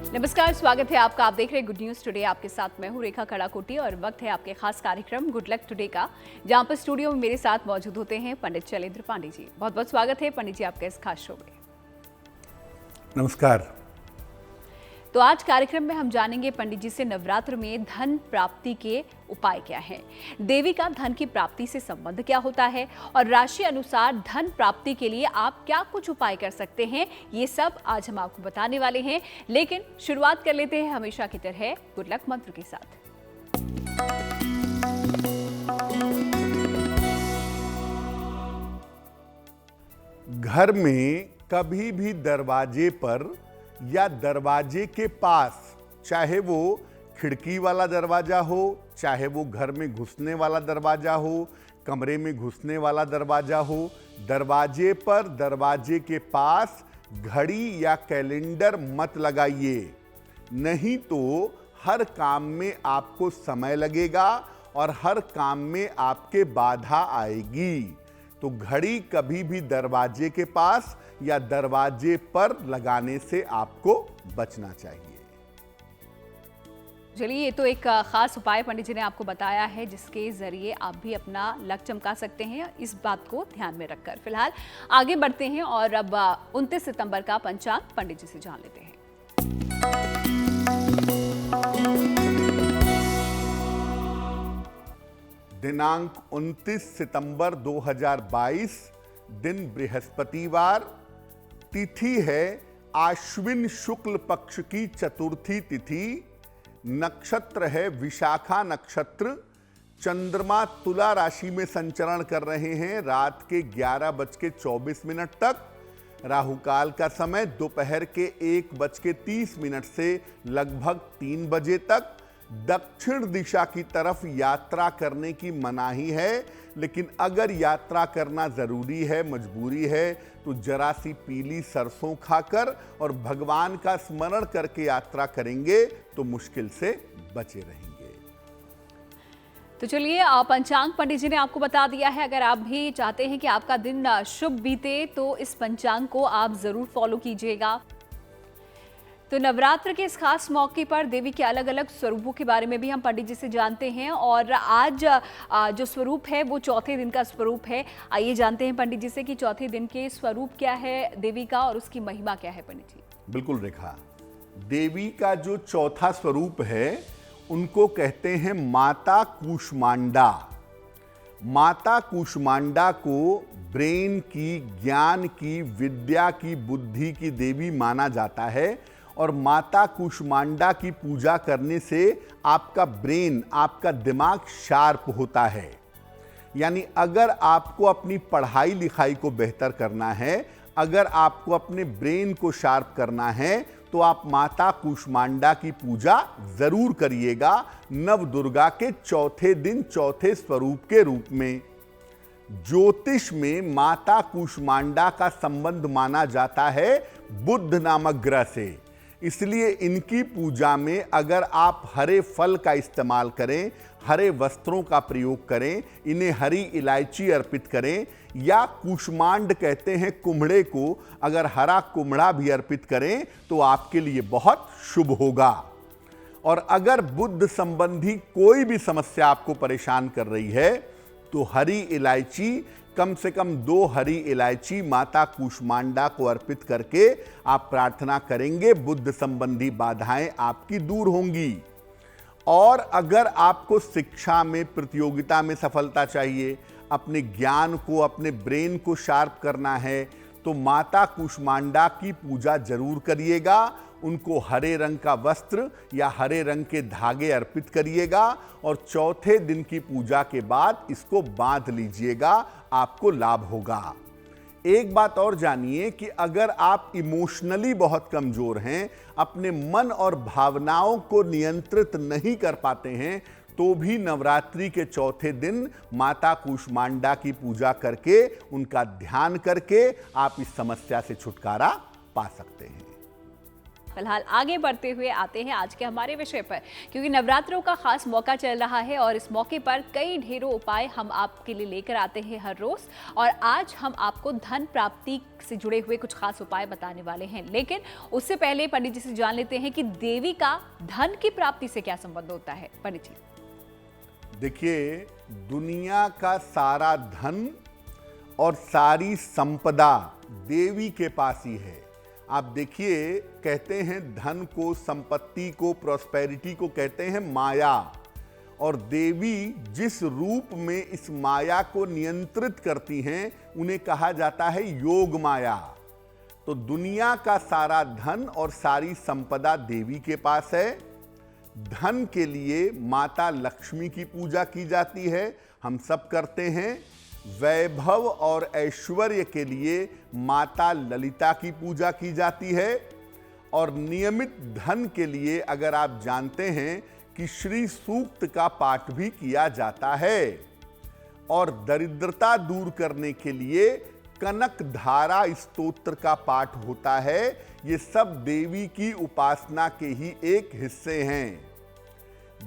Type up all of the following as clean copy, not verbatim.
नमस्कार, स्वागत है आपका। आप देख रहे हैं गुड न्यूज टुडे। आपके साथ मैं हूं रेखा कड़ाकोटी और वक्त है आपके खास कार्यक्रम गुड लक टुडे का, जहां पर स्टूडियो में मेरे साथ मौजूद होते हैं पंडित शैलेंद्र पांडे जी। बहुत बहुत स्वागत है पंडित जी आपका इस खास शो में। नमस्कार। तो आज कार्यक्रम में हम जानेंगे पंडित जी से नवरात्र में धन प्राप्ति के उपाय क्या हैं, देवी का धन की प्राप्ति से संबंध क्या होता है और राशि अनुसार धन प्राप्ति के लिए आप क्या कुछ उपाय कर सकते हैं, ये सब आज हम आपको बताने वाले हैं। लेकिन शुरुआत कर लेते हैं हमेशा की तरह गुड लक मंत्र के साथ। घर में कभी भी दरवाजे पर या दरवाजे के पास, चाहे वो खिड़की वाला दरवाजा हो, चाहे वो घर में घुसने वाला दरवाजा हो, कमरे में घुसने वाला दरवाजा हो, दरवाजे पर, दरवाजे के पास घड़ी या कैलेंडर मत लगाइए। नहीं तो हर काम में आपको समय लगेगा और हर काम में आपके बाधा आएगी। तो घड़ी कभी भी दरवाजे के पास या दरवाजे पर लगाने से आपको बचना चाहिए। चलिए, ये तो एक खास उपाय पंडित जी ने आपको बताया है, जिसके जरिए आप भी अपना लक चमका सकते हैं। इस बात को ध्यान में रखकर फिलहाल आगे बढ़ते हैं और अब 29 सितंबर का पंचांग पंडित जी से जान लेते हैं। दिनांक 29 सितंबर 2022, दिन बृहस्पतिवार, तिथि है आश्विन शुक्ल पक्ष की चतुर्थी तिथि, नक्षत्र है विशाखा नक्षत्र, चंद्रमा तुला राशि में संचरण कर रहे हैं रात के 11:24 तक। राहु काल का समय दोपहर के 1:30 से लगभग 3 बजे तक। दक्षिण दिशा की तरफ यात्रा करने की मनाही है, लेकिन अगर यात्रा करना जरूरी है, मजबूरी है, तो जरा सी पीली सरसों खाकर और भगवान का स्मरण करके यात्रा करेंगे तो मुश्किल से बचे रहेंगे। तो चलिए, पंचांग पंडित जी ने आपको बता दिया है। अगर आप भी चाहते हैं कि आपका दिन शुभ बीते तो इस पंचांग को आप जरूर फॉलो कीजिएगा। तो नवरात्र के इस खास मौके पर देवी के अलग अलग स्वरूपों के बारे में भी हम पंडित जी से जानते हैं और आज जो स्वरूप है वो चौथे दिन का स्वरूप है। आइए जानते हैं पंडित जी से कि चौथे दिन के स्वरूप क्या है देवी का और उसकी महिमा क्या है। पंडित जी। बिल्कुल रेखा, देवी का जो चौथा स्वरूप है उनको कहते हैं माता कूष्मांडा। माता कूष्मांडा को ब्रेन की, ज्ञान की, विद्या की, बुद्धि की देवी माना जाता है और माता कूष्मांडा की पूजा करने से आपका ब्रेन, आपका दिमाग शार्प होता है। यानी अगर आपको अपनी पढ़ाई लिखाई को बेहतर करना है, अगर आपको अपने ब्रेन को शार्प करना है, तो आप माता कूष्मांडा की पूजा जरूर करिएगा नव दुर्गा के चौथे दिन, चौथे स्वरूप के रूप में। ज्योतिष में माता कूष्मांडा का संबंध माना जाता है बुध नामक ग्रह से। इसलिए इनकी पूजा में अगर आप हरे फल का इस्तेमाल करें, हरे वस्त्रों का प्रयोग करें, इन्हें हरी इलायची अर्पित करें, या कूष्मांड कहते हैं कुम्हड़े को, अगर हरा कुम्हड़ा भी अर्पित करें तो आपके लिए बहुत शुभ होगा। और अगर बुध संबंधी कोई भी समस्या आपको परेशान कर रही है तो हरी इलायची, कम से कम 2 हरी इलायची माता कूष्मांडा को अर्पित करके आप प्रार्थना करेंगे, बुद्ध संबंधी बाधाएं आपकी दूर होंगी। और अगर आपको शिक्षा में, प्रतियोगिता में सफलता चाहिए, अपने ज्ञान को, अपने ब्रेन को शार्प करना है, तो माता कूष्मांडा की पूजा जरूर करिएगा। उनको हरे रंग का वस्त्र या हरे रंग के धागे अर्पित करिएगा और चौथे दिन की पूजा के बाद इसको बांध लीजिएगा, आपको लाभ होगा। एक बात और जानिए कि अगर आप इमोशनली बहुत कमजोर हैं, अपने मन और भावनाओं को नियंत्रित नहीं कर पाते हैं, तो भी नवरात्रि के चौथे दिन माता कूष्मांडा की पूजा करके, उनका ध्यान करके आप इस समस्या से छुटकारा पा सकते हैं। फिलहाल आगे बढ़ते हुए आते हैं आज के हमारे विषय पर, क्योंकि नवरात्रों का खास मौका चल रहा है और इस मौके पर कई ढेरों उपाय हम आपके लिए लेकर आते हैं हर रोज। और आज हम आपको धन प्राप्ति से जुड़े हुए कुछ खास उपाय बताने वाले हैं, लेकिन उससे पहले पंडित जी से जान लेते हैं कि देवी का धन की प्राप्ति से क्या संबंध होता है। पंडित जी देखिए, दुनिया का सारा धन और सारी संपदा देवी के पास ही है। आप देखिए, कहते हैं धन को, संपत्ति को, प्रॉस्पेरिटी को कहते हैं माया, और देवी जिस रूप में इस माया को नियंत्रित करती हैं उन्हें कहा जाता है योग माया। तो दुनिया का सारा धन और सारी संपदा देवी के पास है। धन के लिए माता लक्ष्मी की पूजा की जाती है, हम सब करते हैं। वैभव और ऐश्वर्य के लिए माता ललिता की पूजा की जाती है। और नियमित धन के लिए अगर आप जानते हैं कि श्री सूक्त का पाठ भी किया जाता है। और दरिद्रता दूर करने के लिए कनक धारा स्तोत्र का पाठ होता है। ये सब देवी की उपासना के ही एक हिस्से हैं।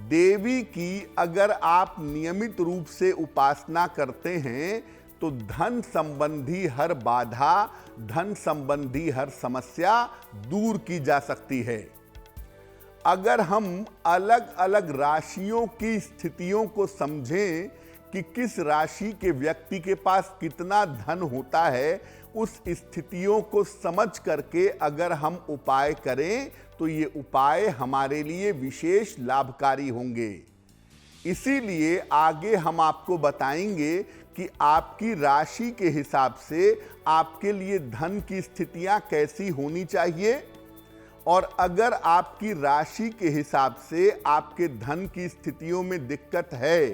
देवी की अगर आप नियमित रूप से उपासना करते हैं तो धन संबंधी हर बाधा, धन संबंधी हर समस्या दूर की जा सकती है। अगर हम अलग अलग राशियों की स्थितियों को समझें कि किस राशि के व्यक्ति के पास कितना धन होता है, उस स्थितियों को समझ करके अगर हम उपाय करें तो ये उपाय हमारे लिए विशेष लाभकारी होंगे। इसीलिए आगे हम आपको बताएंगे कि आपकी राशि के हिसाब से आपके लिए धन की स्थितियां कैसी होनी चाहिए, और अगर आपकी राशि के हिसाब से आपके धन की स्थितियों में दिक्कत है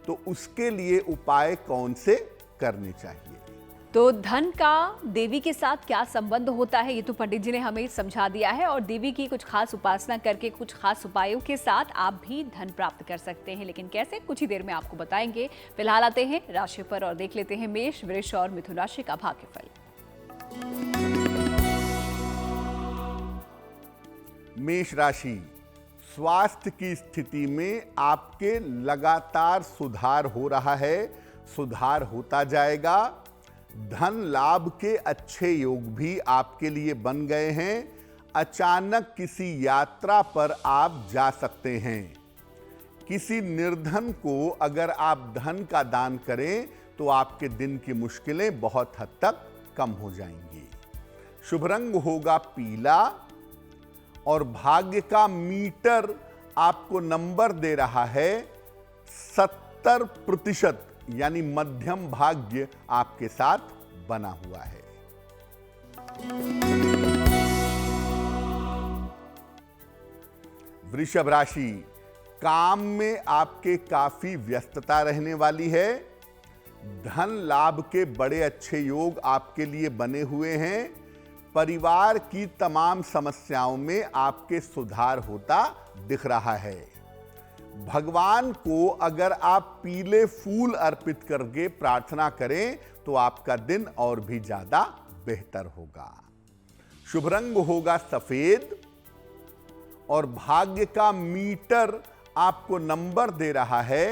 तो उसके लिए उपाय कौन से करने चाहिए। तो धन का देवी के साथ क्या संबंध होता है, ये तो पंडित जी ने हमें समझा दिया है। और देवी की कुछ खास उपासना करके कुछ खास उपायों के साथ आप भी धन प्राप्त कर सकते हैं, लेकिन कैसे, कुछ ही देर में आपको बताएंगे। फिलहाल आते हैं राशि पर और देख लेते हैं मेष, वृष और मिथुन राशि का भाग्यफल। मेष राशि, स्वास्थ्य की स्थिति में आपके लगातार सुधार हो रहा है, सुधार होता जाएगा। धन लाभ के अच्छे योग भी आपके लिए बन गए हैं। अचानक किसी यात्रा पर आप जा सकते हैं। किसी निर्धन को अगर आप धन का दान करें तो आपके दिन की मुश्किलें बहुत हद तक कम हो जाएंगी। शुभ रंग होगा पीला, और भाग्य का मीटर आपको नंबर दे रहा है 70%, यानी मध्यम भाग्य आपके साथ बना हुआ है। वृषभ राशि, काम में आपके काफी व्यस्तता रहने वाली है। धन लाभ के बड़े अच्छे योग आपके लिए बने हुए हैं। परिवार की तमाम समस्याओं में आपके सुधार होता दिख रहा है। भगवान को अगर आप पीले फूल अर्पित करके प्रार्थना करें तो आपका दिन और भी ज्यादा बेहतर होगा। शुभ रंग होगा सफेद, और भाग्य का मीटर आपको नंबर दे रहा है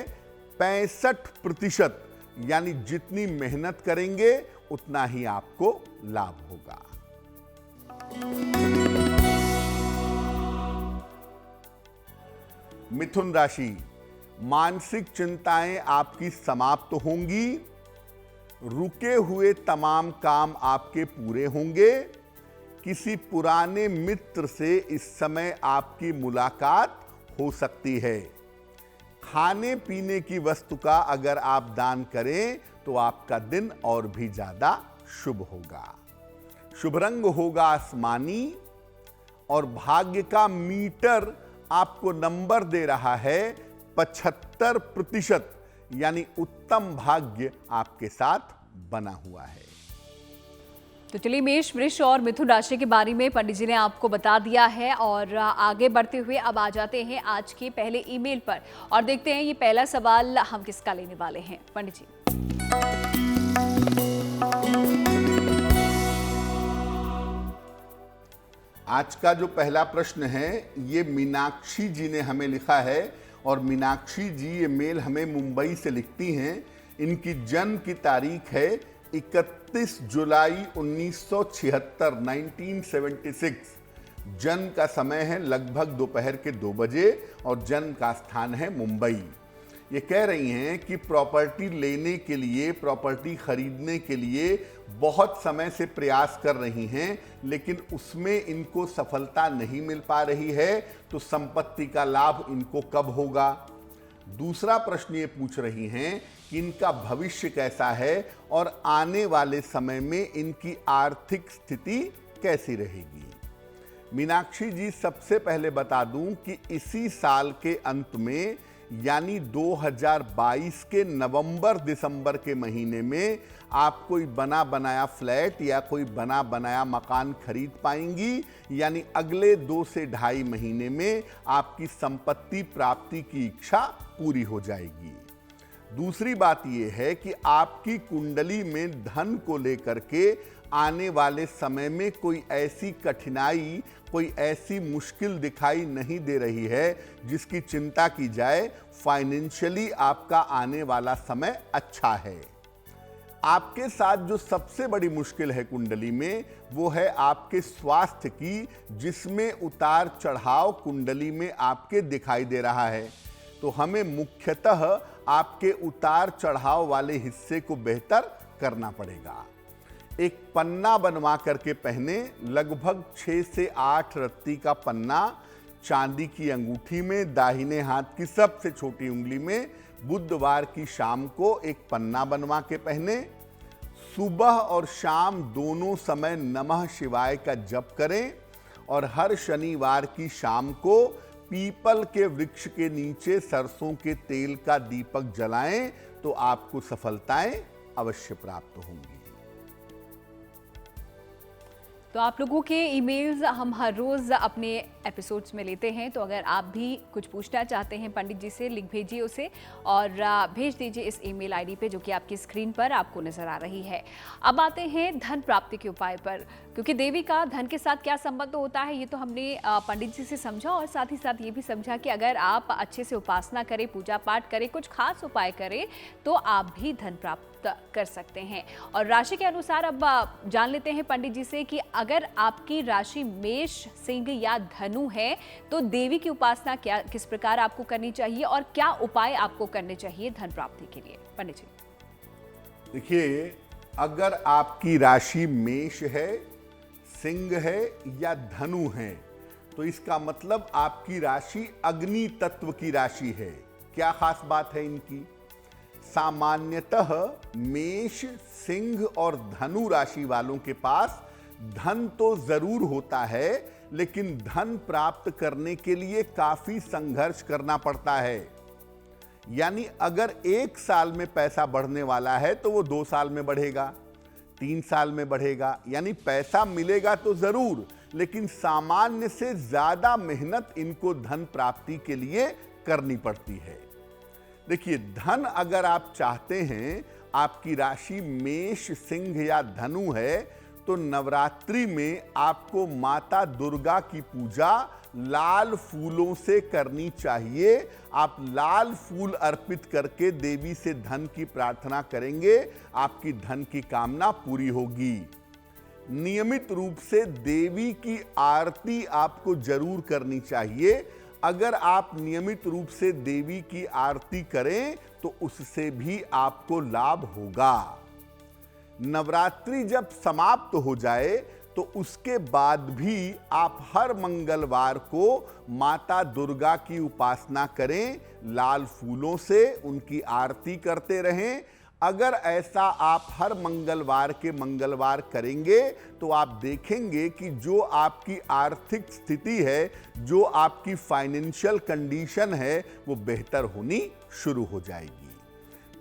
65%, यानी जितनी मेहनत करेंगे उतना ही आपको लाभ होगा। मिथुन राशि, मानसिक चिंताएं आपकी समाप्त होंगी। रुके हुए तमाम काम आपके पूरे होंगे। किसी पुराने मित्र से इस समय आपकी मुलाकात हो सकती है। खाने पीने की वस्तु का अगर आप दान करें तो आपका दिन और भी ज्यादा शुभ होगा। शुभ रंग होगा आसमानी, और भाग्य का मीटर आपको नंबर दे रहा है 75%, यानी उत्तम भाग्य आपके साथ बना हुआ है। तो चलिए, मेष, वृष और मिथुन राशि के बारे में पंडित जी ने आपको बता दिया है। और आगे बढ़ते हुए अब आ जाते हैं आज के पहले ईमेल पर और देखते हैं ये पहला सवाल हम किसका लेने वाले हैं। पंडित जी, आज का जो पहला प्रश्न है ये मीनाक्षी जी ने हमें लिखा है और मीनाक्षी जी ये मेल हमें मुंबई से लिखती हैं। इनकी जन्म की तारीख है 31 जुलाई 1976, 1976। जन्म का समय है लगभग दोपहर के 2 बजे और जन्म का स्थान है मुंबई। ये कह रही हैं कि प्रॉपर्टी लेने के लिए, प्रॉपर्टी खरीदने के लिए बहुत समय से प्रयास कर रही हैं, लेकिन उसमें इनको सफलता नहीं मिल पा रही है, तो संपत्ति का लाभ इनको कब होगा। दूसरा प्रश्न ये पूछ रही हैं कि इनका भविष्य कैसा है और आने वाले समय में इनकी आर्थिक स्थिति कैसी रहेगी। मीनाक्षी जी, सबसे पहले बता दूं कि इसी साल के अंत में यानी 2022 के नवंबर दिसंबर के महीने में आप कोई बना बनाया फ्लैट या कोई बना बनाया मकान खरीद पाएंगी, यानी अगले 2 से 2.5 महीने में आपकी संपत्ति प्राप्ति की इच्छा पूरी हो जाएगी। दूसरी बात यह है कि आपकी कुंडली में धन को लेकर के आने वाले समय में कोई ऐसी कठिनाई, कोई ऐसी मुश्किल दिखाई नहीं दे रही है जिसकी चिंता की जाए। फाइनेंशियली आपका आने वाला समय अच्छा है। आपके साथ जो सबसे बड़ी मुश्किल है कुंडली में, वो है आपके स्वास्थ्य की, जिसमें उतार चढ़ाव कुंडली में आपके दिखाई दे रहा है। तो हमें मुख्यतः आपके उतार चढ़ाव वाले हिस्से को बेहतर करना पड़ेगा। एक पन्ना बनवा करके पहने, लगभग 6 से 8 रत्ती का पन्ना चांदी की अंगूठी में, दाहिने हाथ की सबसे छोटी उंगली में, बुधवार की शाम को एक पन्ना बनवा के पहने। सुबह और शाम दोनों समय नमः शिवाय का जप करें और हर शनिवार की शाम को पीपल के वृक्ष के नीचे सरसों के तेल का दीपक जलाएं, तो आपको सफलताएं अवश्य प्राप्त होंगी। तो आप लोगों के ईमेल्स हम हर रोज़ अपने एपिसोड्स में लेते हैं, तो अगर आप भी कुछ पूछना चाहते हैं पंडित जी से, लिख भेजिए उसे और भेज दीजिए इस ईमेल आईडी पे जो कि आपकी स्क्रीन पर आपको नज़र आ रही है। अब आते हैं धन प्राप्ति के उपाय पर, क्योंकि देवी का धन के साथ क्या संबंध होता है ये तो हमने पंडित जी से समझा और साथ ही साथ ये भी समझा कि अगर आप अच्छे से उपासना करें, पूजा पाठ करें, कुछ खास उपाय करें तो आप भी धन प्राप्त कर सकते हैं। और राशि के अनुसार अब जान लेते हैं पंडित जी से कि अगर आपकी राशि मेष, सिंह या धनु है तो देवी की उपासना क्या, किस प्रकार आपको करनी चाहिए और क्या उपाय आपको करने चाहिए धन प्राप्ति के लिए। पंडित जी देखिए, अगर आपकी राशि मेष है, सिंह है या धनु है, तो इसका मतलब आपकी राशि अग्नि तत्व की राशि है। क्या खास बात है इनकी? सामान्यतः मेष, सिंह और धनु राशि वालों के पास धन तो जरूर होता है, लेकिन धन प्राप्त करने के लिए काफी संघर्ष करना पड़ता है। यानी अगर 1 साल में पैसा बढ़ने वाला है तो वो 2 साल में बढ़ेगा, 3 साल में बढ़ेगा। यानी पैसा मिलेगा तो जरूर, लेकिन सामान्य से ज्यादा मेहनत इनको धन प्राप्ति के लिए करनी पड़ती है। देखिए, धन अगर आप चाहते हैं, आपकी राशि मेष, सिंह या धनु है, तो नवरात्रि में आपको माता दुर्गा की पूजा लाल फूलों से करनी चाहिए। आप लाल फूल अर्पित करके देवी से धन की प्रार्थना करेंगे, आपकी धन की कामना पूरी होगी। नियमित रूप से देवी की आरती आपको जरूर करनी चाहिए। अगर आप नियमित रूप से देवी की आरती करें तो उससे भी आपको लाभ होगा। नवरात्रि जब समाप्त हो जाए तो उसके बाद भी आप हर मंगलवार को माता दुर्गा की उपासना करें, लाल फूलों से उनकी आरती करते रहें। अगर ऐसा आप हर मंगलवार के मंगलवार करेंगे तो आप देखेंगे कि जो आपकी आर्थिक स्थिति है, जो आपकी फाइनेंशियल कंडीशन है, वो बेहतर होनी शुरू हो जाएगी।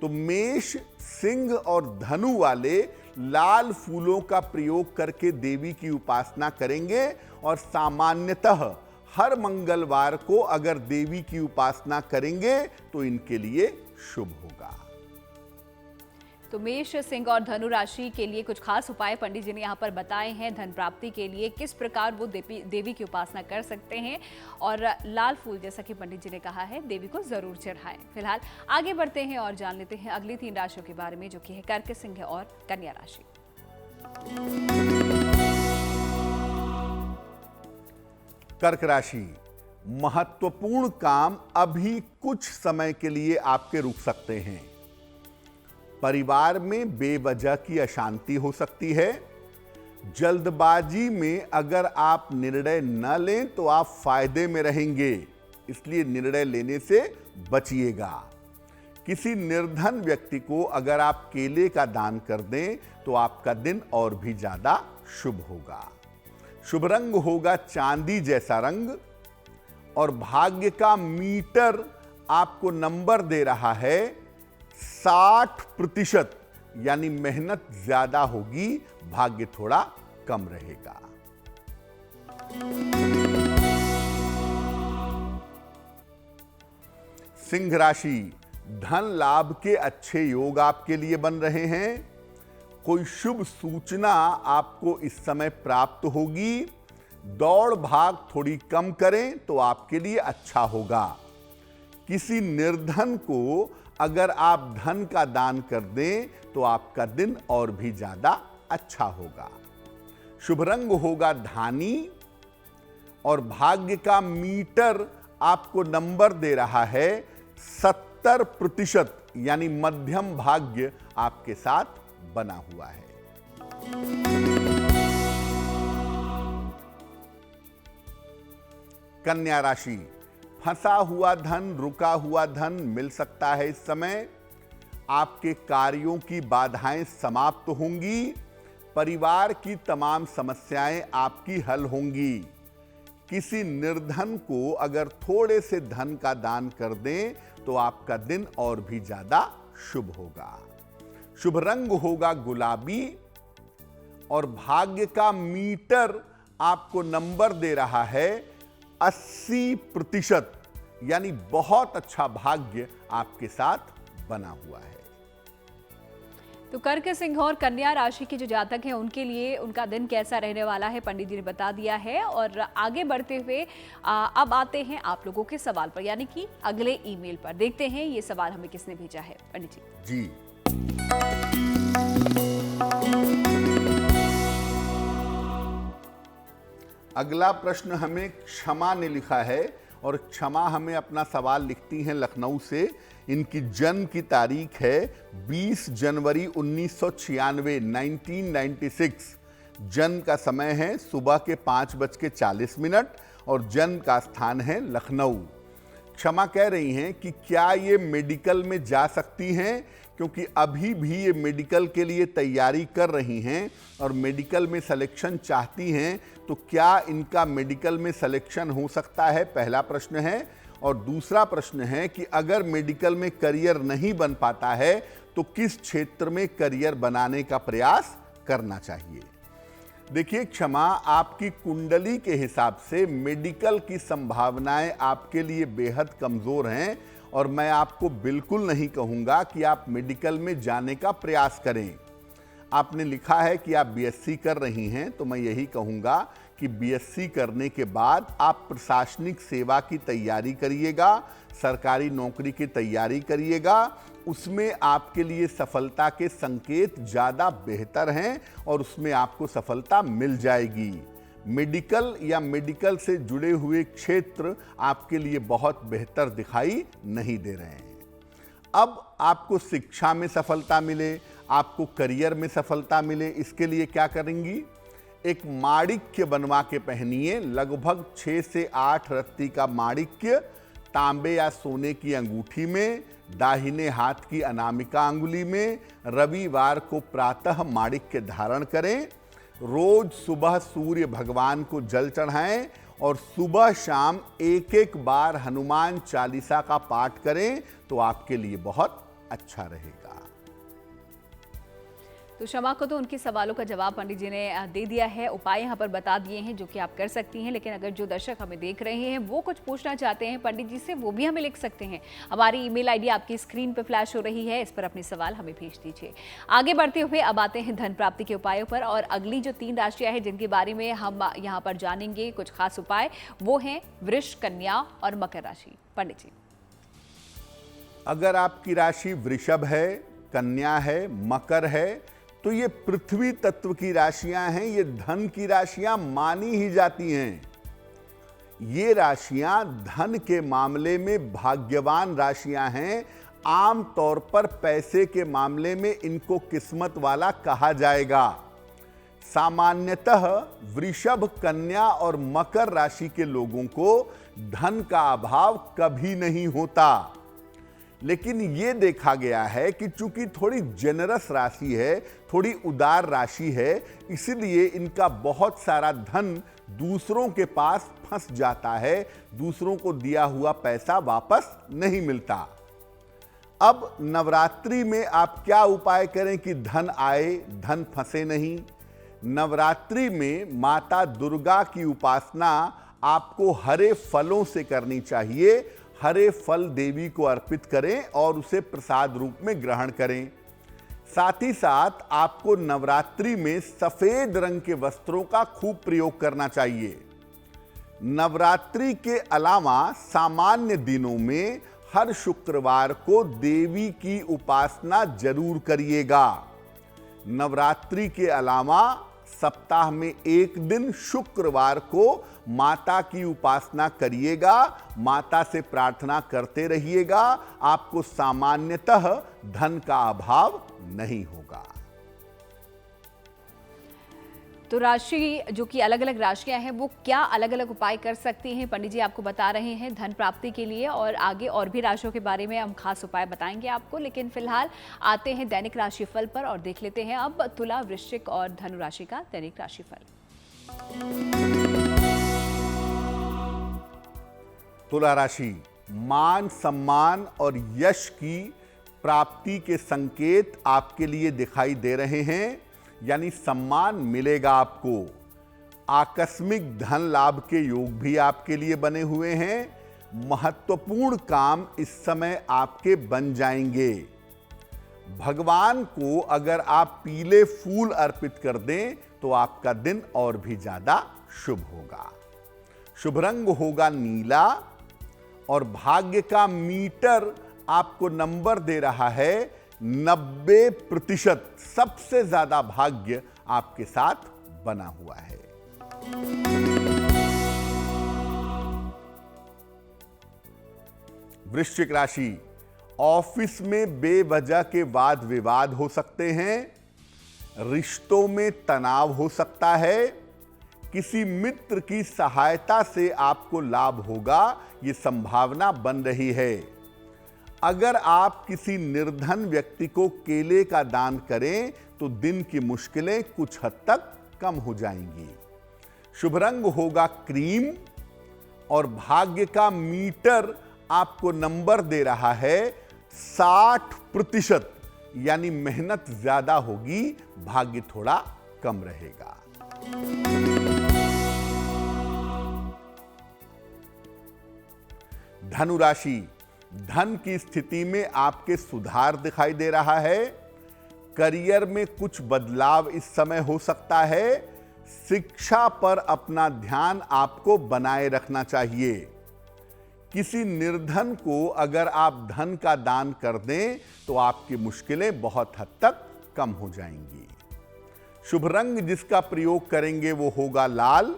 तो मेष, सिंह और धनु वाले लाल फूलों का प्रयोग करके देवी की उपासना करेंगे और सामान्यतः हर मंगलवार को अगर देवी की उपासना करेंगे तो इनके लिए शुभ होगा। तो मेष, सिंह और धनु राशि के लिए कुछ खास उपाय पंडित जी ने यहाँ पर बताए हैं। धन प्राप्ति के लिए किस प्रकार वो देवी की उपासना कर सकते हैं और लाल फूल, जैसा कि पंडित जी ने कहा है, देवी को जरूर चढ़ाएं। फिलहाल आगे बढ़ते हैं और जान लेते हैं अगली 3 राशियों के बारे में, जो कि है कर्क, सिंह और कन्या राशि। कर्क राशि, महत्वपूर्ण काम अभी कुछ समय के लिए आपके रुक सकते हैं। परिवार में बेवजह की अशांति हो सकती है। जल्दबाजी में अगर आप निर्णय न लें तो आप फायदे में रहेंगे, इसलिए निर्णय लेने से बचिएगा। किसी निर्धन व्यक्ति को अगर आप केले का दान कर दें तो आपका दिन और भी ज्यादा शुभ होगा। शुभ रंग होगा चांदी जैसा रंग और भाग्य का मीटर आपको नंबर दे रहा है 60%, यानी मेहनत ज्यादा होगी, भाग्य थोड़ा कम रहेगा। सिंह राशि, धन लाभ के अच्छे योग आपके लिए बन रहे हैं। कोई शुभ सूचना आपको इस समय प्राप्त होगी। दौड़ भाग थोड़ी कम करें तो आपके लिए अच्छा होगा। किसी निर्धन को अगर आप धन का दान कर दें तो आपका दिन और भी ज्यादा अच्छा होगा। शुभ रंग होगा धानी और भाग्य का मीटर आपको नंबर दे रहा है 70%, यानी मध्यम भाग्य आपके साथ बना हुआ है। कन्या राशि, फंसा हुआ धन, रुका हुआ धन मिल सकता है। इस समय आपके कार्यों की बाधाएं समाप्त होंगी। परिवार की तमाम समस्याएं आपकी हल होंगी। किसी निर्धन को अगर थोड़े से धन का दान कर दें तो आपका दिन और भी ज्यादा शुभ होगा। शुभ रंग होगा गुलाबी और भाग्य का मीटर आपको नंबर दे रहा है 80%, यानी बहुत अच्छा भाग्य आपके साथ बना हुआ है। तो कर्क, सिंह और कन्या राशि के जो जातक हैं उनके लिए उनका दिन कैसा रहने वाला है पंडित जी ने बता दिया है। और आगे बढ़ते हुए अब आते हैं आप लोगों के सवाल पर, यानी कि अगले ईमेल पर। देखते हैं ये सवाल हमें किसने भेजा है पंडित जी। अगला प्रश्न हमें क्षमा ने लिखा है और क्षमा हमें अपना सवाल लिखती हैं लखनऊ से। इनकी जन्म की तारीख है 20 जनवरी 1996, 1996। जन्म का समय है सुबह के 5:40 और जन्म का स्थान है लखनऊ। क्षमा कह रही हैं कि क्या ये मेडिकल में जा सकती हैं, क्योंकि अभी भी ये मेडिकल के लिए तैयारी कर रही हैं और मेडिकल में सिलेक्शन चाहती हैं। तो क्या इनका मेडिकल में सिलेक्शन हो सकता है, पहला प्रश्न है। और दूसरा प्रश्न है कि अगर मेडिकल में करियर नहीं बन पाता है तो किस क्षेत्र में करियर बनाने का प्रयास करना चाहिए। देखिए क्षमा, आपकी कुंडली के हिसाब से मेडिकल की संभावनाएं आपके लिए बेहद कमजोर हैं और मैं आपको बिल्कुल नहीं कहूंगा कि आप मेडिकल में जाने का प्रयास करें। आपने लिखा है कि आप बीएससी कर रही हैं, तो मैं यही कहूंगा कि बीएससी करने के बाद आप प्रशासनिक सेवा की तैयारी करिएगा, सरकारी नौकरी की तैयारी करिएगा। उसमें आपके लिए सफलता के संकेत ज़्यादा बेहतर हैं और उसमें आपको सफलता मिल जाएगी। मेडिकल या मेडिकल से जुड़े हुए क्षेत्र आपके लिए बहुत बेहतर दिखाई नहीं दे रहे हैं। अब आपको शिक्षा में सफलता मिले, आपको करियर में सफलता मिले, इसके लिए क्या करेंगी? एक माणिक्य बनवा के पहनिए। लगभग 6 से 8 रत्ती का माणिक्य तांबे या सोने की अंगूठी में, दाहिने हाथ की अनामिका अंगुली में रविवार को प्रातः माणिक्य धारण करें। रोज सुबह सूर्य भगवान को जल चढ़ाएं और सुबह शाम एक बार हनुमान चालीसा का पाठ करें तो आपके लिए बहुत अच्छा रहेगा। तो शमा को तो उनके सवालों का जवाब पंडित जी ने दे दिया है, उपाय यहाँ पर बता दिए हैं जो कि आप कर सकती हैं। लेकिन अगर जो दर्शक हमें देख रहे हैं वो कुछ पूछना चाहते हैं पंडित जी से, वो भी हमें लिख सकते हैं। हमारी ईमेल आईडी आपकी स्क्रीन पर फ्लैश हो रही है, इस पर अपने सवाल हमें भेज दीजिए। आगे बढ़ते हुए अब आते हैं धन प्राप्ति के उपायों पर, और अगली जो 3 राशियां हैं जिनके बारे में हम यहाँ पर जानेंगे कुछ खास उपाय, वो हैं वृष, कन्या और मकर राशि। पंडित जी, अगर आपकी राशि वृषभ है, कन्या है, मकर है, तो ये पृथ्वी तत्व की राशियां हैं, ये धन की राशियां मानी ही जाती हैं। ये राशियां धन के मामले में भाग्यवान राशियां हैं। आम तौर पर पैसे के मामले में इनको किस्मत वाला कहा जाएगा। सामान्यतः वृषभ, कन्या और मकर राशि के लोगों को धन का अभाव कभी नहीं होता। लेकिन ये देखा गया है कि चूंकि थोड़ी जेनरस राशि है, थोड़ी उदार राशि है, इसलिए इनका बहुत सारा धन दूसरों के पास फंस जाता है, दूसरों को दिया हुआ पैसा वापस नहीं मिलता। अब नवरात्रि में आप क्या उपाय करें कि धन आए, धन फंसे नहीं? नवरात्रि में माता दुर्गा की उपासना आपको हरे फलों से करनी चाहिए। हरे फल देवी को अर्पित करें और उसे प्रसाद रूप में ग्रहण करें। साथ ही साथ आपको नवरात्रि में सफेद रंग के वस्त्रों का खूब प्रयोग करना चाहिए। नवरात्रि के अलावा सामान्य दिनों में हर शुक्रवार को देवी की उपासना जरूर करिएगा। नवरात्रि के अलावा सप्ताह में एक दिन शुक्रवार को माता की उपासना करिएगा, माता से प्रार्थना करते रहिएगा। आपको सामान्यतः धन का अभाव नहीं होगा। तो राशि जो कि अलग अलग राशियां हैं वो क्या अलग अलग उपाय कर सकती हैं, पंडित जी आपको बता रहे हैं धन प्राप्ति के लिए, और आगे और भी राशियों के बारे में हम खास उपाय बताएंगे आपको। लेकिन फिलहाल आते हैं दैनिक राशिफल पर और देख लेते हैं अब तुला, वृश्चिक और धनु राशि का दैनिक राशिफल। तुला राशि, मान सम्मान और यश की प्राप्ति के संकेत आपके लिए दिखाई दे रहे हैं, यानी सम्मान मिलेगा आपको। आकस्मिक धन लाभ के योग भी आपके लिए बने हुए हैं। महत्वपूर्ण काम इस समय आपके बन जाएंगे। भगवान को अगर आप पीले फूल अर्पित कर दें तो आपका दिन और भी ज्यादा शुभ होगा। शुभ रंग होगा नीला और भाग्य का मीटर आपको नंबर दे रहा है 90%। सबसे ज्यादा भाग्य आपके साथ बना हुआ है। वृश्चिक राशि, ऑफिस में बेवजह के वाद विवाद हो सकते हैं। रिश्तों में तनाव हो सकता है। किसी मित्र की सहायता से आपको लाभ होगा, यह संभावना बन रही है। अगर आप किसी निर्धन व्यक्ति को केले का दान करें तो दिन की मुश्किलें कुछ हद तक कम हो जाएंगी। शुभ रंग होगा क्रीम और भाग्य का मीटर आपको नंबर दे रहा है 60%, यानी मेहनत ज्यादा होगी, भाग्य थोड़ा कम रहेगा। धनु राशि, धन की स्थिति में आपके सुधार दिखाई दे रहा है। करियर में कुछ बदलाव इस समय हो सकता है। शिक्षा पर अपना ध्यान आपको बनाए रखना चाहिए। किसी निर्धन को अगर आप धन का दान कर दें तो आपकी मुश्किलें बहुत हद तक कम हो जाएंगी। शुभ रंग जिसका प्रयोग करेंगे वो होगा लाल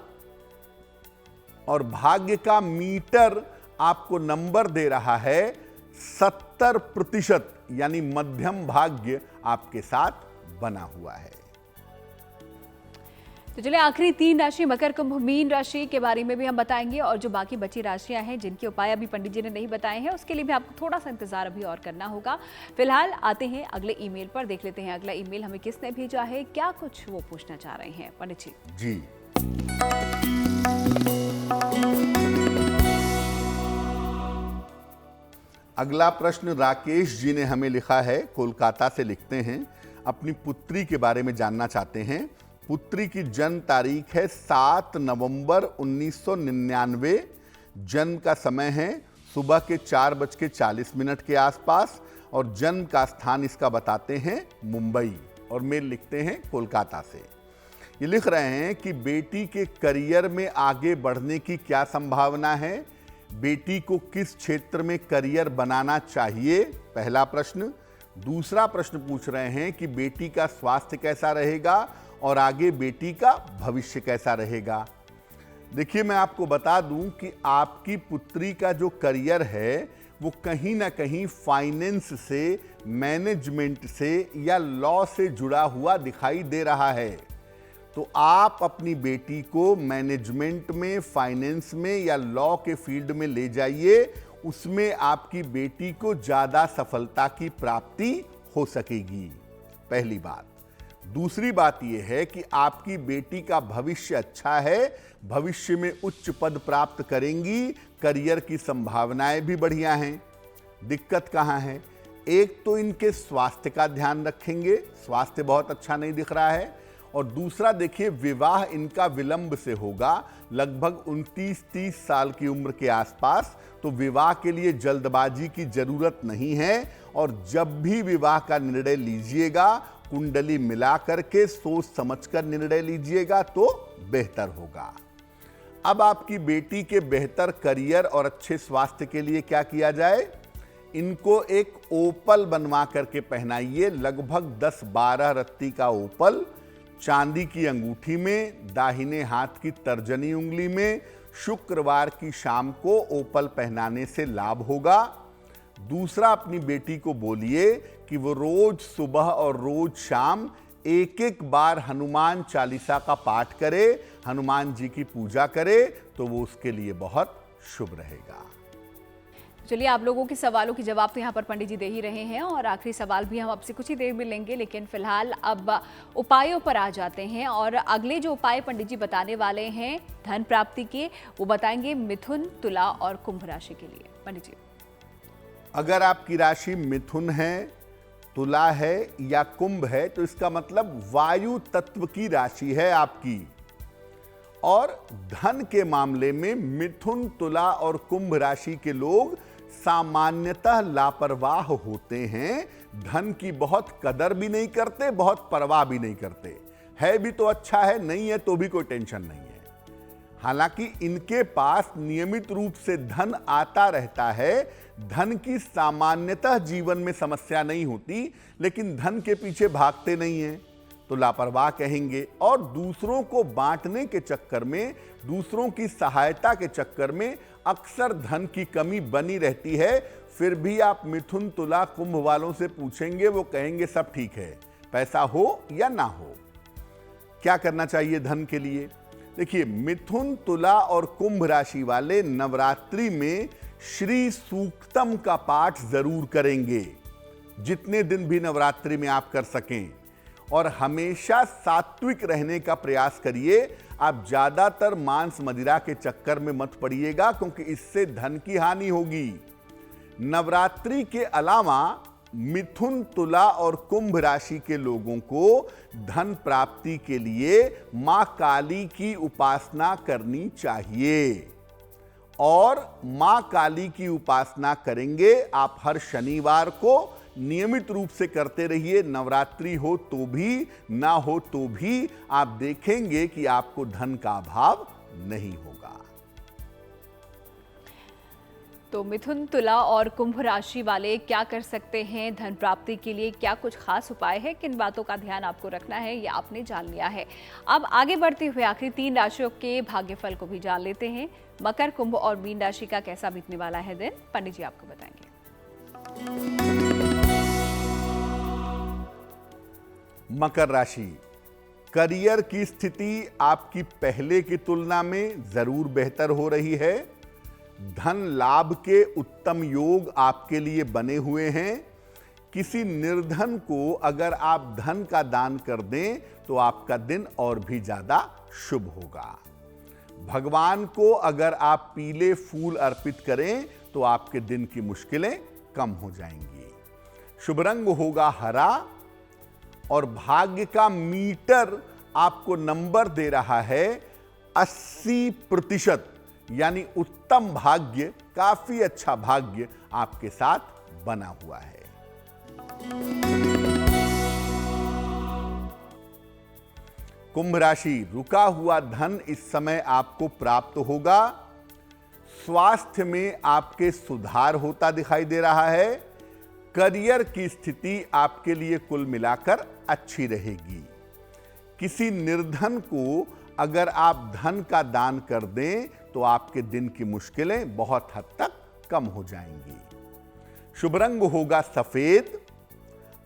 और भाग्य का मीटर आपको नंबर दे रहा है 70%, यानी मध्यम भाग्य आपके साथ बना हुआ है। तो चलिए आखिरी 3 राशि मकर, कुंभ, मीन राशि के बारे में भी हम बताएंगे, और जो बाकी बची राशियां हैं जिनके उपाय अभी पंडित जी ने नहीं बताए हैं उसके लिए भी आपको थोड़ा सा इंतजार अभी और करना होगा। फिलहाल आते हैं अगले ईमेल पर, देख लेते हैं अगला ईमेल हमें किसने भेजा है, क्या कुछ वो पूछना चाह रहे हैं पंडित जी। अगला प्रश्न राकेश जी ने हमें लिखा है, कोलकाता से लिखते हैं। अपनी पुत्री के बारे में जानना चाहते हैं। पुत्री की जन्म तारीख है 7 नवंबर 1999। जन्म का समय है सुबह के 4:40 के आसपास और जन्म का स्थान इसका बताते हैं मुंबई और मेल लिखते हैं कोलकाता से। ये लिख रहे हैं कि बेटी के करियर में आगे बढ़ने की क्या संभावना है, बेटी को किस क्षेत्र में करियर बनाना चाहिए, पहला प्रश्न। दूसरा प्रश्न पूछ रहे हैं कि बेटी का स्वास्थ्य कैसा रहेगा और आगे बेटी का भविष्य कैसा रहेगा। देखिए, मैं आपको बता दूं कि आपकी पुत्री का जो करियर है वो कहीं ना कहीं फाइनेंस से, मैनेजमेंट से या लॉ से जुड़ा हुआ दिखाई दे रहा है। तो आप अपनी बेटी को मैनेजमेंट में, फाइनेंस में या लॉ के फील्ड में ले जाइए, उसमें आपकी बेटी को ज़्यादा सफलता की प्राप्ति हो सकेगी, पहली बात। दूसरी बात यह है कि आपकी बेटी का भविष्य अच्छा है, भविष्य में उच्च पद प्राप्त करेंगी, करियर की संभावनाएं भी बढ़िया हैं। दिक्कत कहाँ है? एक तो इनके स्वास्थ्य का ध्यान रखेंगे, स्वास्थ्य बहुत अच्छा नहीं दिख रहा है। और दूसरा देखिए, विवाह इनका विलंब से होगा, लगभग 29-30 साल की उम्र के आसपास। तो विवाह के लिए जल्दबाजी की जरूरत नहीं है और जब भी विवाह का निर्णय लीजिएगा, कुंडली मिला करके सोच समझकर निर्णय लीजिएगा तो बेहतर होगा। अब आपकी बेटी के बेहतर करियर और अच्छे स्वास्थ्य के लिए क्या किया जाए? इनको एक ओपल बनवा करके पहनाइए, लगभग 10-12 रत्ती का ओपल, चांदी की अंगूठी में, दाहिने हाथ की तर्जनी उंगली में। शुक्रवार की शाम को ओपल पहनाने से लाभ होगा। दूसरा, अपनी बेटी को बोलिए कि वो रोज सुबह और रोज शाम एक बार हनुमान चालीसा का पाठ करे, हनुमान जी की पूजा करे, तो वो उसके लिए बहुत शुभ रहेगा। चलिए, आप लोगों के सवालों के जवाब तो यहाँ पर पंडित जी दे ही रहे हैं और आखिरी सवाल भी हम आपसे कुछ ही देर में लेंगे, लेकिन फिलहाल अब उपायों पर आ जाते हैं। और अगले जो उपाय पंडित जी बताने वाले हैं धन प्राप्ति के, वो बताएंगे मिथुन, तुला और कुंभ राशि के लिए। पंडित जी, अगर आपकी राशि मिथुन है, तुला है या कुंभ है, तो इसका मतलब वायु तत्व की राशि है आपकी। और धन के मामले में मिथुन, तुला और कुंभ राशि के लोग सामान्यतः लापरवाह होते हैं, धन की बहुत कदर भी नहीं करते, बहुत परवाह भी नहीं करते। है भी तो अच्छा है, नहीं है तो भी कोई टेंशन नहीं है। हालांकि इनके पास नियमित रूप से धन आता रहता है, धन की सामान्यतः जीवन में समस्या नहीं होती, लेकिन धन के पीछे भागते नहीं हैं, तो लापरवाह कहेंगे। और दूसरों को बांटने के चक्कर में, दूसरों की सहायता के चक्कर में अक्सर धन की कमी बनी रहती है। फिर भी आप मिथुन, तुला, कुंभ वालों से पूछेंगे, वो कहेंगे सब ठीक है, पैसा हो या ना हो। क्या करना चाहिए धन के लिए? देखिए, मिथुन, तुला और कुंभ राशि वाले नवरात्रि में श्री सूक्तम का पाठ जरूर करेंगे, जितने दिन भी नवरात्रि में आप कर सकें। और हमेशा सात्विक रहने का प्रयास करिए। आप ज्यादातर मांस मदिरा के चक्कर में मत पड़िएगा, क्योंकि इससे धन की हानि होगी। नवरात्रि के अलावा मिथुन, तुला और कुंभ राशि के लोगों को धन प्राप्ति के लिए मां काली की उपासना करनी चाहिए। और मां काली की उपासना करेंगे आप हर शनिवार को, नियमित रूप से करते रहिए। नवरात्रि हो तो भी, ना हो तो भी आप देखेंगे कि आपको धन का अभाव नहीं होगा। तो मिथुन, तुला और कुंभ राशि वाले क्या कर सकते हैं धन प्राप्ति के लिए? क्या कुछ खास उपाय है? किन बातों का ध्यान आपको रखना है, ये आपने जान लिया है। अब आगे बढ़ते हुए आखिरी 3 राशियों के भाग्यफल को भी जान लेते हैं। मकर, कुंभ और मीन राशि का कैसा बीतने वाला है दिन, पंडित जी आपको बताएंगे। मकर राशि, करियर की स्थिति आपकी पहले की तुलना में जरूर बेहतर हो रही है। धन लाभ के उत्तम योग आपके लिए बने हुए हैं। किसी निर्धन को अगर आप धन का दान कर दें तो आपका दिन और भी ज्यादा शुभ होगा। भगवान को अगर आप पीले फूल अर्पित करें तो आपके दिन की मुश्किलें कम हो जाएंगी। शुभ रंग होगा हरा और भाग्य का मीटर आपको नंबर दे रहा है 80%, यानी उत्तम भाग्य, काफी अच्छा भाग्य आपके साथ बना हुआ है। कुंभ राशि, रुका हुआ धन इस समय आपको प्राप्त होगा। स्वास्थ्य में आपके सुधार होता दिखाई दे रहा है। करियर की स्थिति आपके लिए कुल मिलाकर अच्छी रहेगी। किसी निर्धन को अगर आप धन का दान कर दें तो आपके दिन की मुश्किलें बहुत हद तक कम हो जाएंगी। शुभ रंग होगा सफेद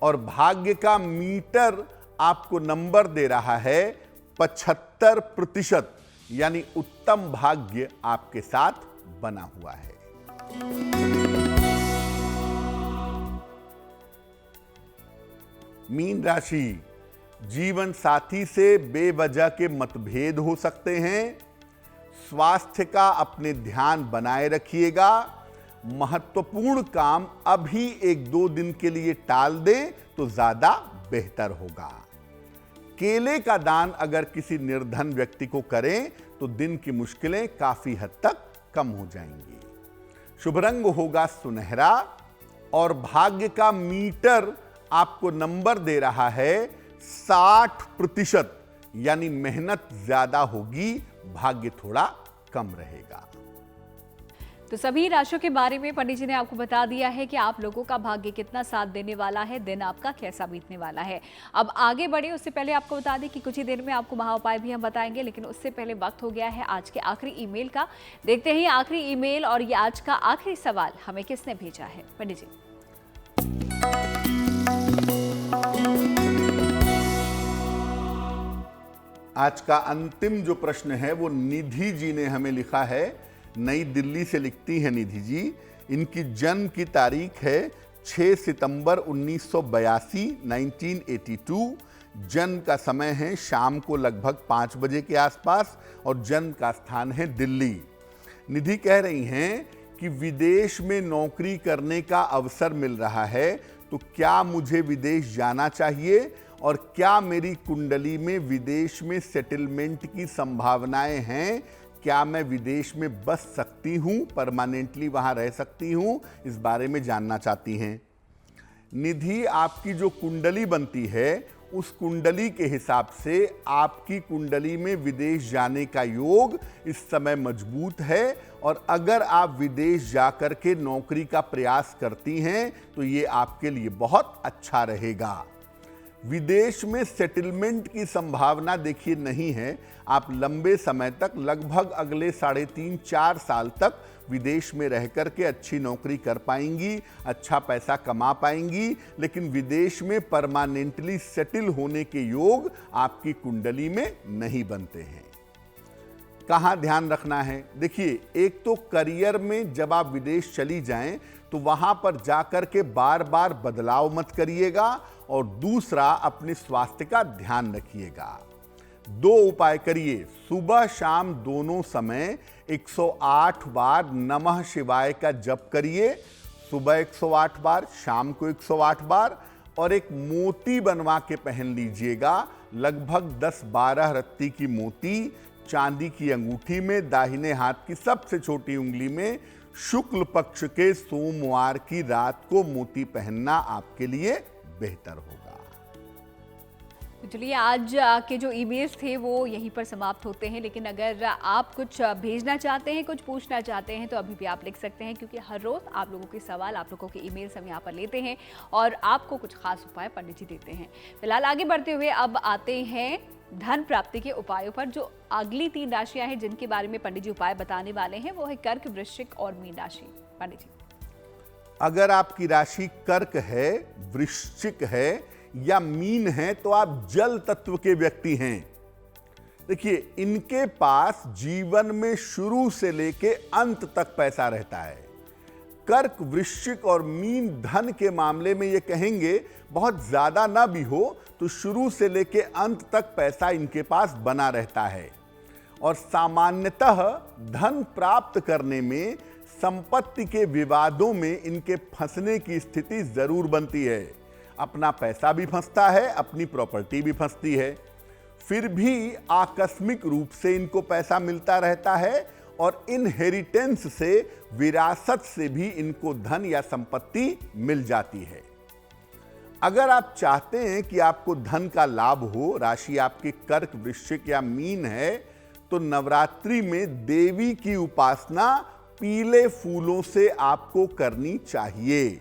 और भाग्य का मीटर आपको नंबर दे रहा है 75%, यानी उत्तम भाग्य आपके साथ बना हुआ है। मीन राशि, जीवन साथी से बेवजह के मतभेद हो सकते हैं। स्वास्थ्य का अपने ध्यान बनाए रखिएगा। महत्वपूर्ण काम अभी 1-2 दिन के लिए टाल दें तो ज्यादा बेहतर होगा। केले का दान अगर किसी निर्धन व्यक्ति को करें तो दिन की मुश्किलें काफी हद तक कम हो जाएंगी। शुभ रंग होगा सुनहरा और भाग्य का मीटर आपको नंबर दे रहा है 60%, यानी मेहनत ज्यादा होगी, भाग्य थोड़ा कम रहेगा। तो सभी राशियों के बारे में पंडित जी ने आपको बता दिया है कि आप लोगों का भाग्य कितना साथ देने वाला है, दिन आपका कैसा बीतने वाला है। अब आगे बढ़े उससे पहले आपको बता दें कि कुछ ही देर में आपको महाउपाय भी हम बताएंगे, लेकिन उससे पहले वक्त हो गया है आज के आखिरी ईमेल का। देखते हैं आखिरी ईमेल और ये आज का आखिरी सवाल हमें किसने भेजा है। पंडित जी, आज का अंतिम जो प्रश्न है वो निधि जी ने हमें लिखा है। नई दिल्ली से लिखती हैं निधि जी। इनकी जन्म की तारीख है 6 सितंबर 1982, 1982। जन्म का समय है शाम को लगभग 5 बजे के आसपास और जन्म का स्थान है दिल्ली। निधि कह रही हैं कि विदेश में नौकरी करने का अवसर मिल रहा है, तो क्या मुझे विदेश जाना चाहिए और क्या मेरी कुंडली में विदेश में सेटलमेंट की संभावनाएं हैं? क्या मैं विदेश में बस सकती हूं, परमानेंटली वहां रह सकती हूं? इस बारे में जानना चाहती हैं निधि। आपकी जो कुंडली बनती है उस कुंडली के हिसाब से आपकी कुंडली में विदेश जाने का योग इस समय मजबूत है और अगर आप विदेश जाकर के नौकरी का प्रयास करती हैं तो ये आपके लिए बहुत अच्छा रहेगा। विदेश में सेटलमेंट की संभावना देखिए नहीं है। आप लंबे समय तक, लगभग अगले 3.5-4 साल तक विदेश में रह कर के अच्छी नौकरी कर पाएंगी, अच्छा पैसा कमा पाएंगी, लेकिन विदेश में परमानेंटली सेटल होने के योग आपकी कुंडली में नहीं बनते हैं। कहाँ ध्यान रखना है? देखिए, एक तो करियर में जब आप विदेश चली जाएं तो वहां पर जाकर के बार बार बदलाव मत करिएगा और दूसरा अपने स्वास्थ्य का ध्यान रखिएगा। 2 उपाय करिए। सुबह शाम दोनों समय 108 बार नमः शिवाय का जप करिए। सुबह 108 बार, शाम को 108 बार। और एक मोती बनवा के पहन लीजिएगा, लगभग 10-12 रत्ती की मोती, चांदी की अंगूठी में, दाहिने हाथ की सबसे छोटी उंगली में। शुक्ल पक्ष के सोमवार की रात को मोती पहनना आपके लिए बेहतर होगा। चलिए, आज के जो ईमेल्स थे वो यहीं पर समाप्त होते हैं, लेकिन अगर आप कुछ भेजना चाहते हैं, कुछ पूछना चाहते हैं तो अभी भी आप लिख सकते हैं, क्योंकि हर रोज़ आप लोगों के सवाल, आप लोगों के ईमेल्स हम यहाँ पर लेते हैं और आपको कुछ खास उपाय पंडित जी देते हैं। फिलहाल आगे बढ़ते हुए अब आते हैं धन प्राप्ति के उपायों पर। जो अगली 3 राशियां हैं जिनके बारे में पंडित जी उपाय बताने वाले हैं वो है कर्क, वृश्चिक और मीन राशि। पंडित जी, अगर आपकी राशि कर्क है, वृश्चिक है या मीन है तो आप जल तत्व के व्यक्ति हैं। देखिए, इनके पास जीवन में शुरू से लेके अंत तक पैसा रहता है। कर्क, वृश्चिक और मीन धन के मामले में ये कहेंगे बहुत ज्यादा ना भी हो तो शुरू से लेके अंत तक पैसा इनके पास बना रहता है और सामान्यतः धन प्राप्त करने में संपत्ति के विवादों में इनके फंसने की स्थिति जरूर बनती है। अपना पैसा भी फंसता है, अपनी प्रॉपर्टी भी फंसती है। फिर भी आकस्मिक रूप से इनको पैसा मिलता रहता है और इनहेरिटेंस से, विरासत से भी इनको धन या संपत्ति मिल जाती है। अगर आप चाहते हैं कि आपको धन का लाभ हो, राशि आपकी कर्क, वृश्चिक या मीन है, तो नवरात्रि में देवी की उपासना पीले फूलों से आपको करनी चाहिए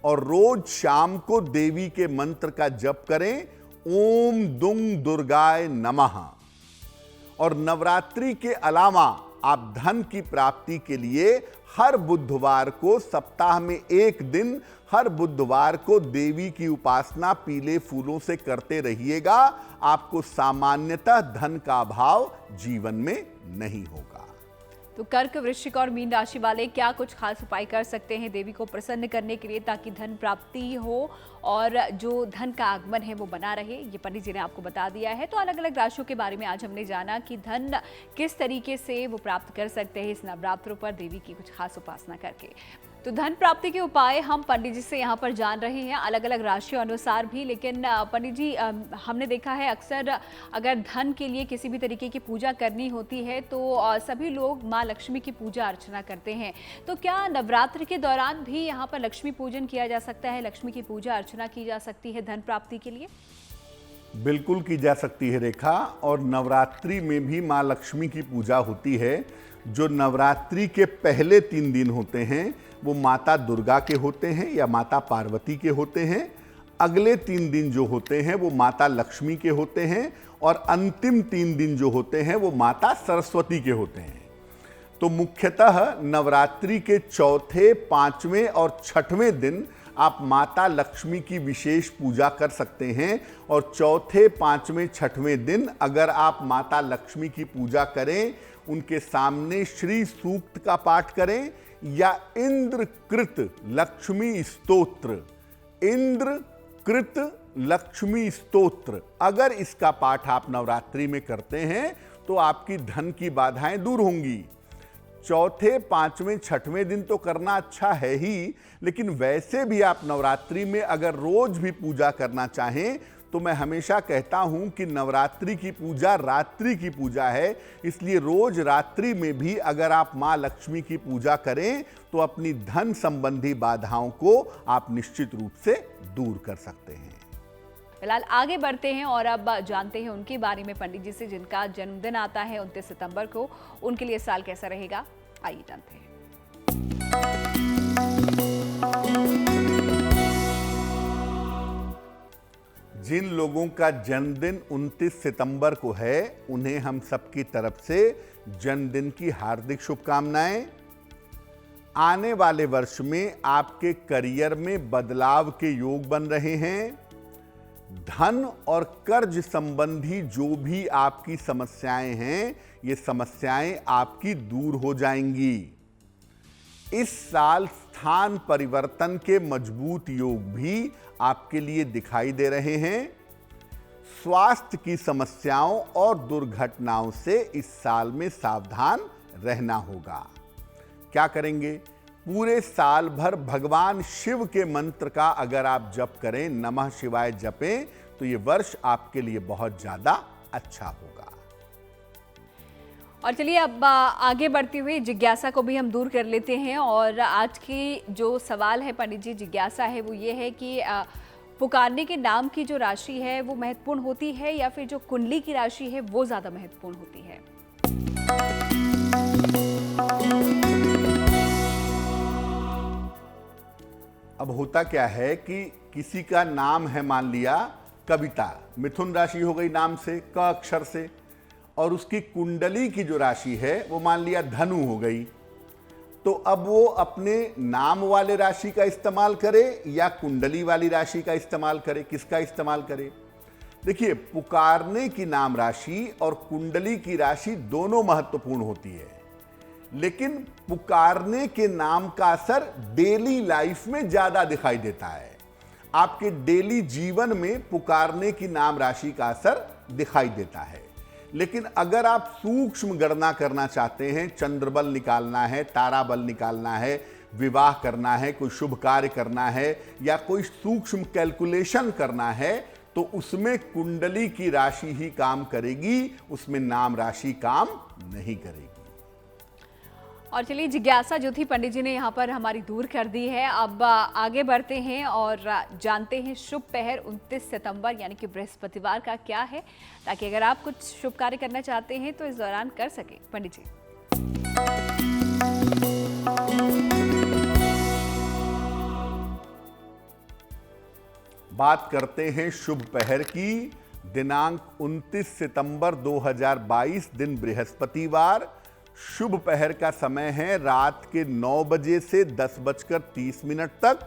और रोज शाम को देवी के मंत्र का जप करें, ओम दुंग दुर्गाय नमः। और नवरात्रि के अलावा आप धन की प्राप्ति के लिए हर बुधवार को, सप्ताह में एक दिन, हर बुधवार को देवी की उपासना पीले फूलों से करते रहिएगा। आपको सामान्यतः धन का अभाव जीवन में नहीं होगा। तो कर्क, वृश्चिक और मीन राशि वाले क्या कुछ खास उपाय कर सकते हैं देवी को प्रसन्न करने के लिए, ताकि धन प्राप्ति हो और जो धन का आगमन है वो बना रहे? ये पंडित जी ने आपको बता दिया है। तो अलग अलग राशियों के बारे में आज हमने जाना कि धन किस तरीके से वो प्राप्त कर सकते हैं इस नवरात्रों पर देवी की कुछ खास उपासना करके। तो धन प्राप्ति के उपाय हम पंडित जी से यहाँ पर जान रहे हैं, अलग अलग राशियों अनुसार भी। लेकिन पंडित जी, हमने देखा है अक्सर अगर धन के लिए किसी भी तरीके की पूजा करनी होती है तो सभी लोग माँ लक्ष्मी की पूजा अर्चना करते हैं। तो क्या नवरात्रि के दौरान भी यहाँ पर लक्ष्मी पूजन किया जा सकता है, लक्ष्मी की पूजा अर्चना की जा सकती है धन प्राप्ति के लिए? बिल्कुल की जा सकती है रेखा, और नवरात्रि में भी माँ लक्ष्मी की पूजा होती है। जो नवरात्रि के पहले 3 दिन होते हैं वो माता दुर्गा के होते हैं या माता पार्वती के होते हैं। अगले 3 दिन जो होते हैं वो माता लक्ष्मी के होते हैं और अंतिम 3 दिन जो होते हैं वो माता सरस्वती के होते हैं। तो मुख्यतः नवरात्रि के चौथे, 5वें और 6वें दिन आप माता लक्ष्मी की विशेष पूजा कर सकते हैं। और चौथे, 5वें, 6वें दिन अगर आप माता लक्ष्मी की पूजा करें, उनके सामने श्री सूक्त का पाठ करें या इंद्रकृत लक्ष्मी स्तोत्र, इंद्रकृत लक्ष्मी स्तोत्र, अगर इसका पाठ आप नवरात्रि में करते हैं तो आपकी धन की बाधाएं दूर होंगी। चौथे, 5वें, 6वें दिन तो करना अच्छा है ही, लेकिन वैसे भी आप नवरात्रि में अगर रोज भी पूजा करना चाहें तो मैं हमेशा कहता हूं कि नवरात्रि की पूजा रात्रि की पूजा है, इसलिए रोज रात्रि में भी अगर आप माँ लक्ष्मी की पूजा करें तो अपनी धन संबंधी बाधाओं को आप निश्चित रूप से दूर कर सकते हैं। फिलहाल आगे बढ़ते हैं और अब जानते हैं उनके बारे में पंडित जी से जिनका जन्मदिन आता है 29 सितंबर को। उनके लिए साल कैसा रहेगा, आइए जानते हैं। जिन लोगों का जन्मदिन 29 सितंबर को है उन्हें हम सबकी तरफ से जन्मदिन की हार्दिक शुभकामनाएं। आने वाले वर्ष में आपके करियर में बदलाव के योग बन रहे हैं। धन और कर्ज संबंधी जो भी आपकी समस्याएं हैं, ये समस्याएं आपकी दूर हो जाएंगी। इस साल स्थान परिवर्तन के मजबूत योग भी आपके लिए दिखाई दे रहे हैं। स्वास्थ्य की समस्याओं और दुर्घटनाओं से इस साल में सावधान रहना होगा। क्या करेंगे? पूरे साल भर भगवान शिव के मंत्र का अगर आप जप करें, नमः शिवाय जपें, तो ये वर्ष आपके लिए बहुत ज्यादा अच्छा होगा। और चलिए अब आगे बढ़ते हुए जिज्ञासा को भी हम दूर कर लेते हैं। और आज की जो सवाल है पंडित जी, जिज्ञासा है वो ये है कि पुकारने के नाम की जो राशि है वो महत्वपूर्ण होती है या फिर जो कुंडली की राशि है वो ज्यादा महत्वपूर्ण होती है? अब होता क्या है कि किसी का नाम है, मान लिया कविता, मिथुन राशि हो गई नाम से, क अक्षर से, और उसकी कुंडली की जो राशि है वो मान लिया धनु हो गई। तो अब वो अपने नाम वाले राशि का इस्तेमाल करे या कुंडली वाली राशि का इस्तेमाल करे? किसका इस्तेमाल करे? देखिए, पुकारने की नाम राशि और कुंडली की राशि दोनों महत्वपूर्ण होती है, लेकिन पुकारने के नाम का असर डेली लाइफ में ज्यादा दिखाई देता है। आपके डेली जीवन में पुकारने की नाम राशि का असर दिखाई देता है। लेकिन अगर आप सूक्ष्म गणना करना चाहते हैं, चंद्र बल निकालना है, तारा बल निकालना है, विवाह करना है, कोई शुभ कार्य करना है या कोई सूक्ष्म कैलकुलेशन करना है, तो उसमें कुंडली की राशि ही काम करेगी, उसमें नाम राशि काम नहीं करेगी। और चलिए, जिज्ञासा जो थी पंडित जी ने यहाँ पर हमारी दूर कर दी है। अब आगे बढ़ते हैं और जानते हैं शुभ पहर 29 सितंबर यानी कि बृहस्पतिवार का क्या है, ताकि अगर आप कुछ शुभ कार्य करना चाहते हैं तो इस दौरान कर सके। पंडित जी। बात करते हैं शुभ पहर की। दिनांक 29 सितंबर 2022, दिन बृहस्पतिवार। शुभ पहर का समय है रात के 9 बजे से 10:30 तक।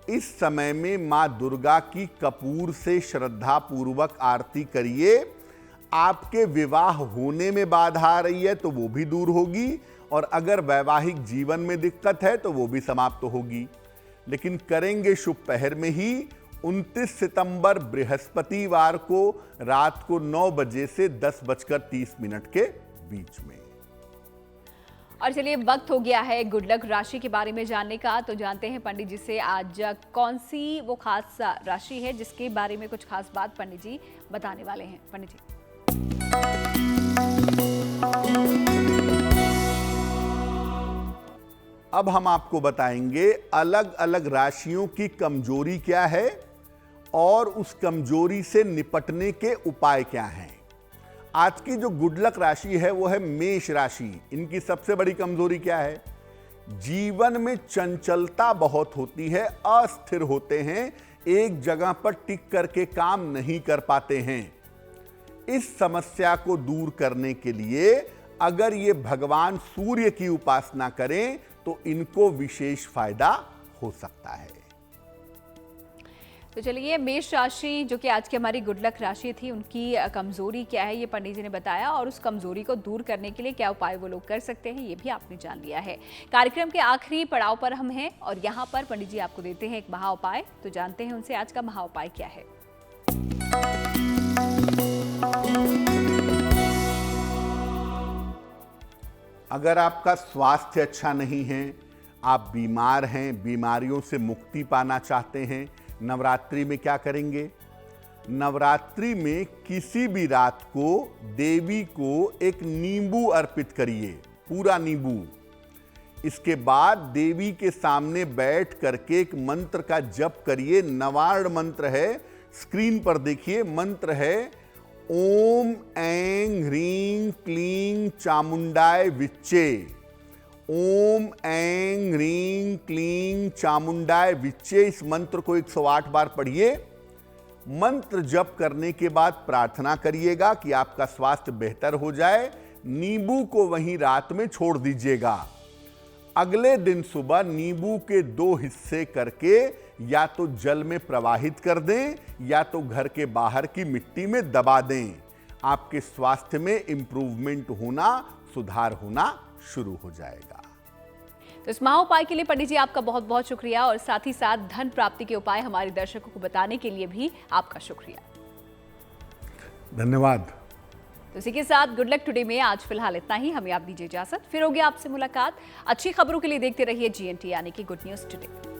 इस समय में मां दुर्गा की कपूर से श्रद्धा पूर्वक आरती करिए। आपके विवाह होने में बाधा आ रही है तो वो भी दूर होगी, और अगर वैवाहिक जीवन में दिक्कत है तो वो भी समाप्त होगी। लेकिन करेंगे शुभ पहर में ही 29 सितंबर बृहस्पतिवार को रात को 9 बजे से 10:30 के बीच में। और चलिए, वक्त हो गया है गुड लक राशि के बारे में जानने का। तो जानते हैं पंडित जी से आज कौन सी वो खास राशि है जिसके बारे में कुछ खास बात पंडित जी बताने वाले हैं। पंडित जी। अब हम आपको बताएंगे अलग अलग राशियों की कमजोरी क्या है और उस कमजोरी से निपटने के उपाय क्या हैं। आज की जो गुड लक राशि है वो है मेष राशि। इनकी सबसे बड़ी कमजोरी क्या है? जीवन में चंचलता बहुत होती है, अस्थिर होते हैं, एक जगह पर टिक करके काम नहीं कर पाते हैं। इस समस्या को दूर करने के लिए अगर ये भगवान सूर्य की उपासना करें तो इनको विशेष फायदा हो सकता है। तो चलिए, मेष राशि जो कि आज की हमारी गुड लक राशि थी, उनकी कमजोरी क्या है ये पंडित जी ने बताया, और उस कमजोरी को दूर करने के लिए क्या उपाय वो लोग कर सकते हैं ये भी आपने जान लिया है। कार्यक्रम के आखिरी पड़ाव पर हम हैं और यहाँ पर पंडित जी आपको देते हैं एक महा उपाय। तो जानते हैं उनसे आज का महा उपाय क्या है। अगर आपका स्वास्थ्य अच्छा नहीं है, आप बीमार हैं, बीमारियों से मुक्ति पाना चाहते हैं, नवरात्रि में क्या करेंगे? नवरात्रि में किसी भी रात को देवी को एक नींबू अर्पित करिए, पूरा नींबू। इसके बाद देवी के सामने बैठ करके एक मंत्र का जप करिए। नवार्ण मंत्र है, स्क्रीन पर देखिए। मंत्र है ओम ऐं ह्रीं क्लीं चामुंडाय विच्चे। ओम ऐं ह्रीं क्लीं चामुंडाय विच्चे। इस मंत्र को 108 बार पढ़िए। मंत्र जप करने के बाद प्रार्थना करिएगा कि आपका स्वास्थ्य बेहतर हो जाए। नींबू को वहीं रात में छोड़ दीजिएगा। अगले दिन सुबह नींबू के 2 हिस्से करके या तो जल में प्रवाहित कर दें या तो घर के बाहर की मिट्टी में दबा दें। आपके स्वास्थ्य में इंप्रूवमेंट होना, सुधार होना शुरू हो जाएगा। तो इस महा उपाय के लिए पंडित जी आपका बहुत बहुत शुक्रिया, और साथ ही साथ धन प्राप्ति के उपाय हमारे दर्शकों को बताने के लिए भी आपका शुक्रिया। धन्यवाद। तो इसी के साथ गुड लक टुडे में आज फिलहाल इतना ही। हमें आप दीजिए इजाजत, फिर होगी आपसे मुलाकात। अच्छी खबरों के लिए देखते रहिए GNT यानी कि गुड न्यूज टुडे।